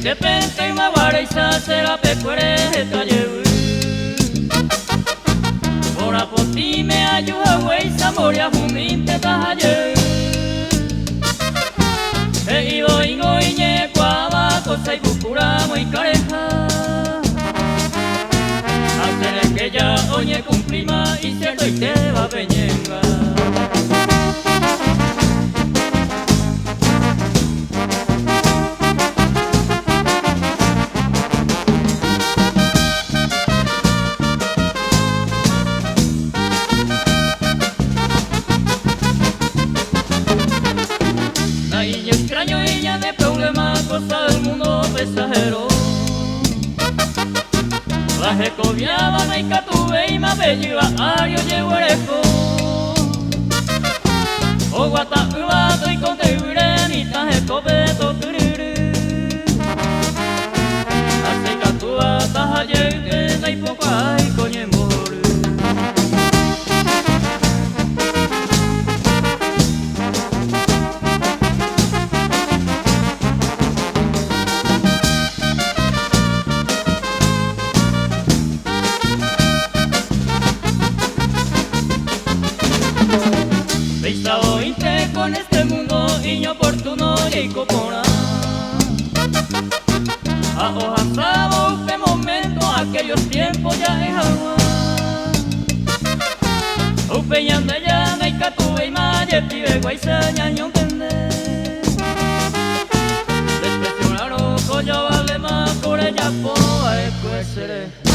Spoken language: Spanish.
te pensei maguareisa será pecuere tayewi ora poti me ayuda weisa moria huminte tahaye e ibo ingo iñe kwaba cosa y bukura muy careja hacer que ya oñe cumplima y cierto y te va peñenga. Y extraño y ya de problema, cosa del mundo pesajero. La jecoviaba, no hay catuve y mabelliva, ario llevo erejo. O guata ubato y conte urenita, jecobeto tururu. Así catua, taja llegue, na y poco hay coñe moru. Pensaba inte con este mundo inoportuno y copona. A hojas sabo de momento aquellos tiempos ya es agua. Upeñando ya no hay catuve y maye pibe guaysa ñaño pende. Despresionaron coño vale más por ella po a escuecere.